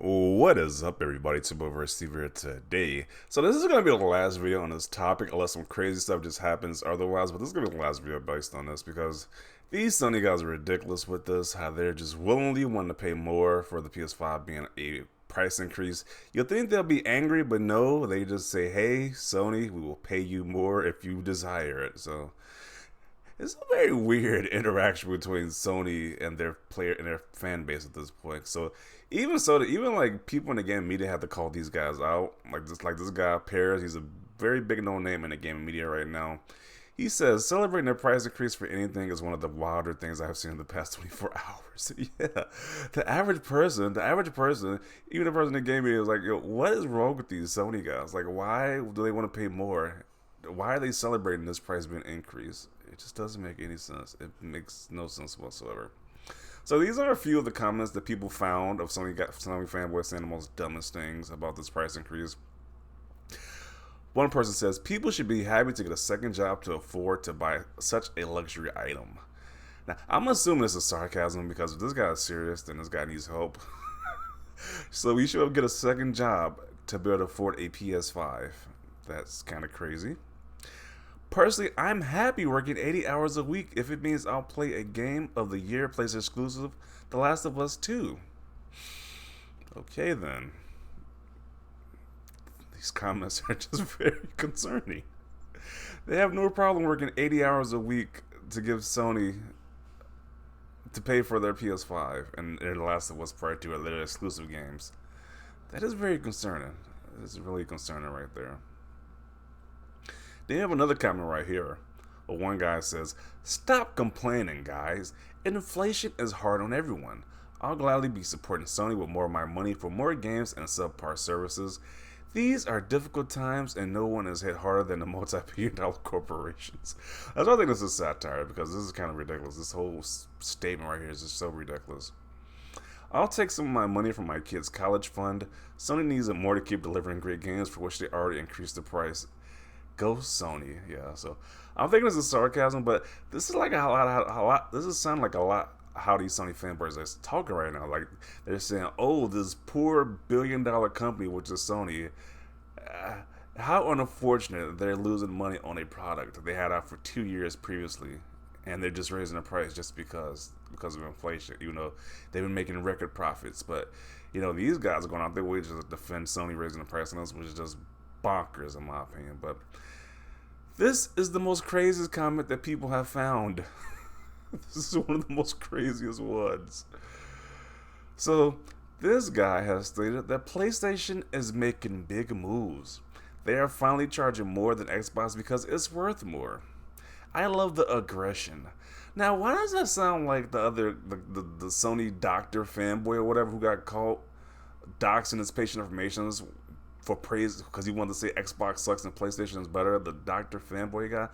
What is up, everybody? It's over Steve here today. So this is going to be the last video on this topic, unless some crazy stuff just happens otherwise. But this is going to be the last video based on this because these Sony guys are ridiculous with this. How they're just willingly wanting to pay more for the PS5 being a price increase. You'll think they'll be angry, but no, they just say, "Hey, Sony, we will pay you more if you desire it." So it's a very weird interaction between Sony and their player and their fan base at this point. So even like people in the game media have to call these guys out. Like this guy Paris, he's a very big known name in the gaming media right now. He says celebrating their price increase for anything is one of the wilder things I have seen in the past 24 hours. Yeah, the average person, even the person in the game media is like, yo, what is wrong with these Sony guys? Like, why do they want to pay more? Why are they celebrating this price being increased? It just doesn't make any sense. It makes no sense whatsoever. So these are a few of the comments that people found of Sony fanboys saying the most dumbest things about this price increase. One person says people should be happy to get a second job to afford to buy such a luxury item. Now I'm assuming this is sarcasm because if this guy is serious, then this guy needs help. So we should get a second job to be able to afford a PS5. That's kind of crazy. Personally, I'm happy working 80 hours a week if it means I'll play a game of the year PlayStation exclusive, The Last of Us 2. Okay then. These comments are just very concerning. They have no problem working 80 hours a week to give Sony to pay for their PS5 and their The Last of Us Part 2 or their exclusive games. That is very concerning. It's really concerning right there. They have another comment right here. One guy says, "Stop complaining, guys. Inflation is hard on everyone. I'll gladly be supporting Sony with more of my money for more games and subpar services. These are difficult times and no one is hit harder than the multi-billion-dollar corporations." That's why I think this is satire, because this is kind of ridiculous. This whole statement right here is just so ridiculous. "I'll take some of my money from my kids' college fund. Sony needs it more to keep delivering great games for which they already increased the price. Go Sony." Yeah, so I'm thinking this is sarcasm, but this is like a lot. This is sound like a lot how these Sony fanboys are talking right now. Like they're saying, "Oh, this poor billion-dollar company, which is Sony, how unfortunate they're losing money on a product they had out for 2 years previously, and they're just raising the price just because of inflation. You know, they've been making record profits, but you know these guys are going out their way to defend Sony raising the price on us, which is just bonkers in my opinion." But this is the most craziest comment that people have found. This is one of the most craziest ones. So this guy has stated that PlayStation is making big moves. They are finally charging more than Xbox because it's worth more. I love the aggression. Now, why does that sound like the Sony doctor fanboy or whatever who got caught doxing his patient information for praise because he wanted to say Xbox sucks and PlayStation is better? The doctor fanboy guy.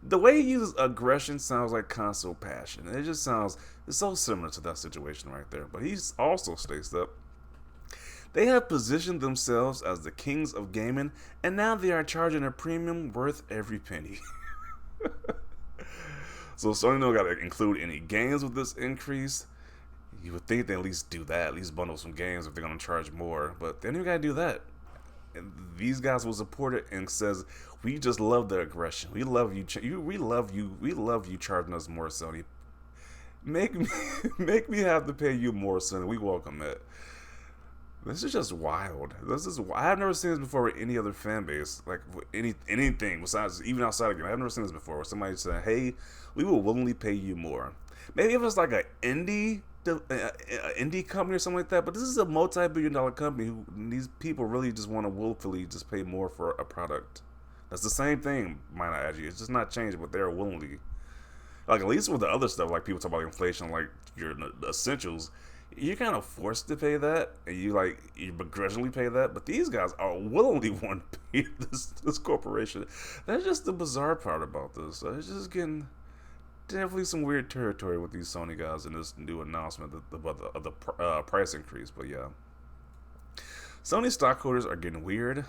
The way he uses aggression sounds like console passion. It just sounds, it's so similar to that situation right there. But he also states that they have positioned themselves as the kings of gaming, and now they are charging a premium worth every penny. So Sony don't got to include any games with this increase. You would think they at least do that, at least bundle some games if they're going to charge more. But they don't even got to do that. And these guys will support it and says, "We just love the aggression. We love you. We love you. We love you charging us more, Sony. Make me, make me have to pay you more, Sony. We welcome it." This is just wild. I have never seen this before with any other fan base, like with anything besides even outside of game. I've never seen this before where somebody said, "Hey, we will willingly pay you more." Maybe if it's like an indie company or something like that, but this is a multi-billion-dollar company who these people really just want to willfully just pay more for a product. That's the same thing, might I add you. It's just not changed, but they're willingly. Like at least with the other stuff, like people talk about inflation, like your essentials, you're kind of forced to pay that, and you begrudgingly pay that. But these guys are willingly want to pay this corporation. That's just the bizarre part about this. It's just getting definitely some weird territory with these Sony guys in this new announcement of the price increase. But yeah, Sony stockholders are getting weird.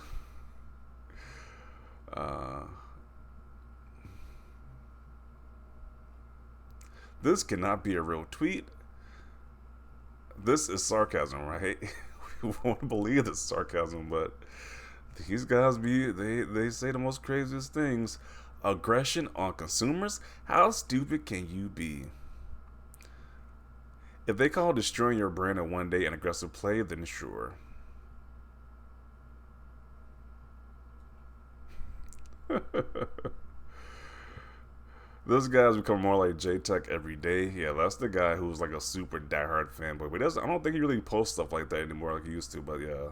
This cannot be a real tweet. This is sarcasm, right? won't believe this sarcasm, but these guys they say the most craziest things. Aggression on consumers? How stupid can you be? If they call destroying your brand in one day an aggressive play, then sure. This guy's become more like J Tech every day. Yeah, that's the guy who's like a super diehard fanboy. But I don't think he really posts stuff like that anymore like he used to. But yeah,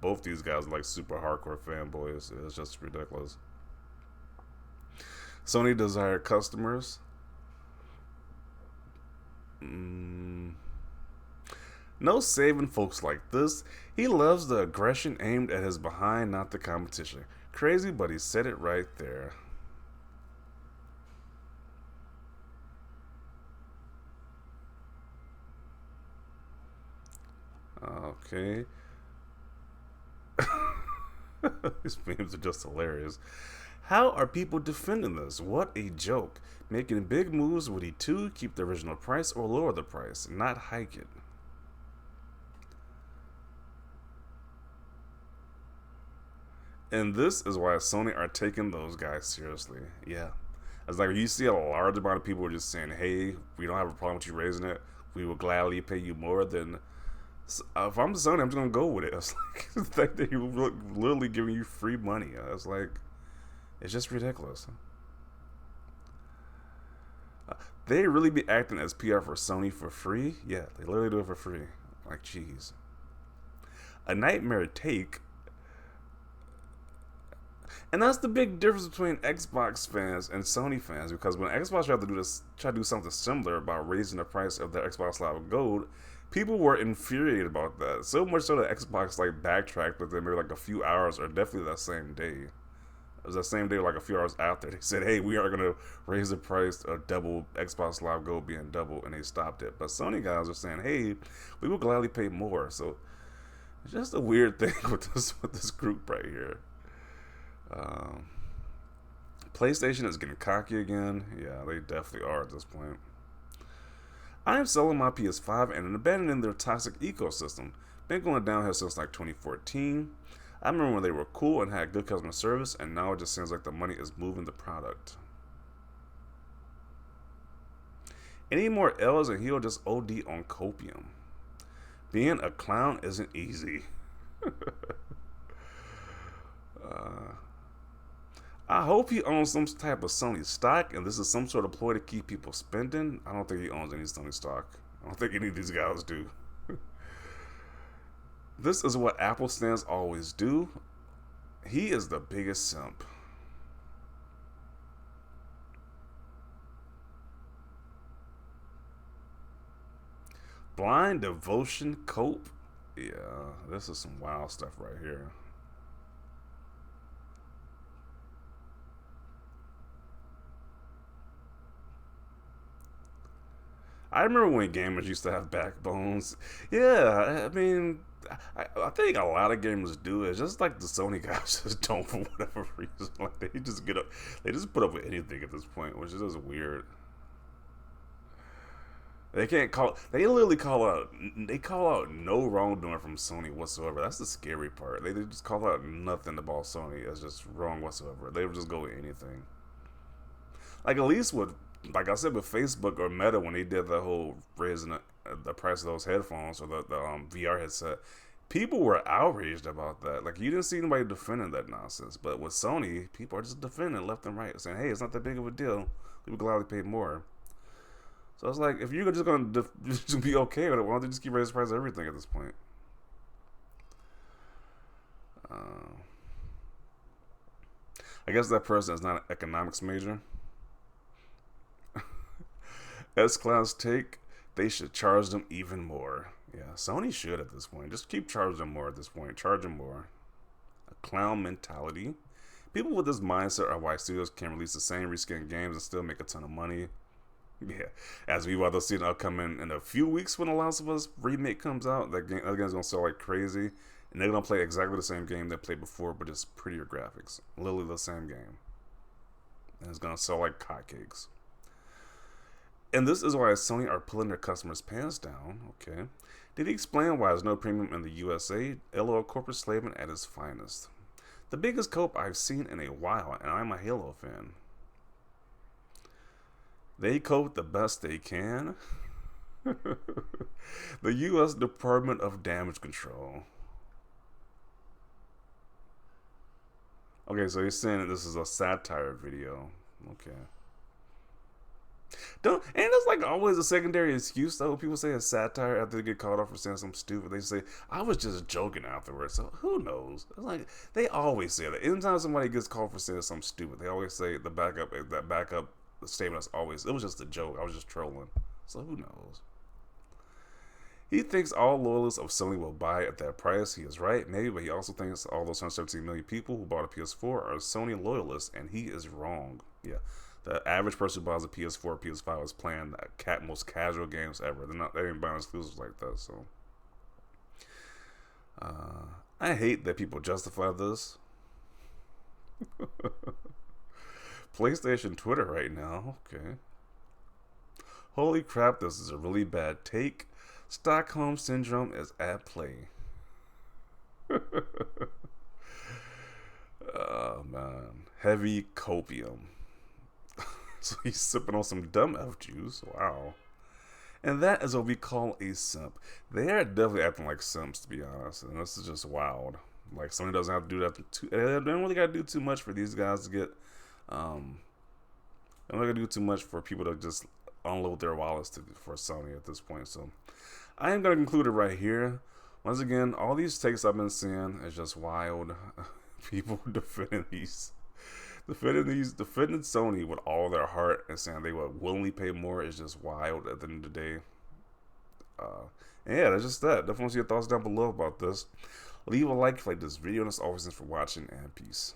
both these guys are like super hardcore fanboys. It's just ridiculous. Sony desired customers. Mm, no saving folks like this. He loves the aggression aimed at his behind, not the competition. Crazy, but he said it right there. Okay. These memes are just hilarious. How are people defending this? What a joke. Making big moves, would he too keep the original price or lower the price, not hike it? And this is why Sony are taking those guys seriously. Yeah. It's like you see a large amount of people just saying, hey, we don't have a problem with you raising it. We will gladly pay you more than. If I'm Sony, I'm just going to go with it. It's like the fact that you're literally giving you free money. It's like, it's just ridiculous. They really be acting as PR for Sony for free? Yeah, they literally do it for free. Like, jeez. A nightmare take. And that's the big difference between Xbox fans and Sony fans, because when Xbox try to do something similar about raising the price of their Xbox Live Gold, people were infuriated about that. So much so that Xbox like backtracked within maybe like a few hours, or definitely that same day. It was that same day, like a few hours after, they said, "Hey, we are gonna raise the price of double Xbox Live Gold being double," and they stopped it. But Sony guys are saying, "Hey, we will gladly pay more." So it's just a weird thing with this group right here. Um, PlayStation is getting cocky again. Yeah, they definitely are at this point. I am selling my PS5 and abandoning their toxic ecosystem. Been going downhill since like 2014. I remember when they were cool and had good customer service, and now it just seems like the money is moving the product. Any more L's and he'll just OD on copium. Being a clown isn't easy. uh, I hope he owns some type of Sony stock, and this is some sort of ploy to keep people spending. I don't think he owns any Sony stock. I don't think any of these guys do. This is what Apple stands always do. He is the biggest simp. Blind devotion cope. Yeah, this is some wild stuff right here. I remember when gamers used to have backbones. Yeah, I mean, I think a lot of gamers do. It's just like the Sony guys just don't for whatever reason. Like they just get up, they just put up with anything at this point, which is just weird. They can't call. They literally call out. They call out no wrongdoing from Sony whatsoever. That's the scary part. They just call out nothing about Sony as just wrong whatsoever. They would just go with anything. Like at least with, like I said, with Facebook or Meta when they did the whole raising the price of those headphones or the VR headset, people were outraged about that. Like you didn't see anybody defending that nonsense. But with Sony, people are just defending left and right, saying, "Hey, it's not that big of a deal. We would gladly pay more." So it's like if you're just gonna just be okay with it, why don't they just keep raising the price of everything at this point? Uh, I guess that person is not an economics major. S Cloud's take, they should charge them even more. Yeah, Sony should at this point. Just keep charging them more at this point. Charge them more. A clown mentality. People with this mindset are why studios can release the same reskin games and still make a ton of money. Yeah, as we will see an upcoming in a few weeks when The Last of Us remake comes out. That game's gonna sell like crazy, and they're gonna play exactly the same game they played before, but just prettier graphics. Literally the same game, and it's gonna sell like hotcakes. And this is why Sony are pulling their customers' pants down. Okay, Did he explain why there's no premium in the USA? LOL corporate slaving at its finest. The biggest cope I've seen in a while, and I'm a Halo fan. They cope the best they can. The U.S. Department of Damage Control. Okay, so he's saying that this is a satire video. Okay. Don't and it's like always a secondary excuse though. People say it's satire after they get caught off for saying something stupid. They say I was just joking afterwards. So who knows? It's like they always say that. Anytime somebody gets caught for saying something stupid, they always say the backup statement is always it was just a joke. I was just trolling. So who knows? He thinks all loyalists of Sony will buy at that price. He is right, maybe, but he also thinks all those 117 million people who bought a PS4 are Sony loyalists, and he is wrong. Yeah. The average person who buys a PS4 or PS5 is playing the most casual games ever. They ain't buying exclusives like that. So I hate that people justify this. PlayStation Twitter right now. Okay. Holy crap, this is a really bad take. Stockholm Syndrome is at play. Oh man. Heavy copium. So he's sipping on some dumb F juice. Wow. And that is what we call a simp. They are definitely acting like simps, to be honest. And this is just wild. Like, Sony doesn't have to do that. They don't really got to do too much for these guys to get. They don't got to do too much for people to just unload their wallets for Sony at this point. So I am going to conclude it right here. Once again, all these takes I've been seeing is just wild. People defending Sony with all their heart and saying they would willingly pay more is just wild at the end of the day. And yeah, that's just that. Definitely see your thoughts down below about this. Leave a like if you like this video, and as always, thanks for watching, and peace.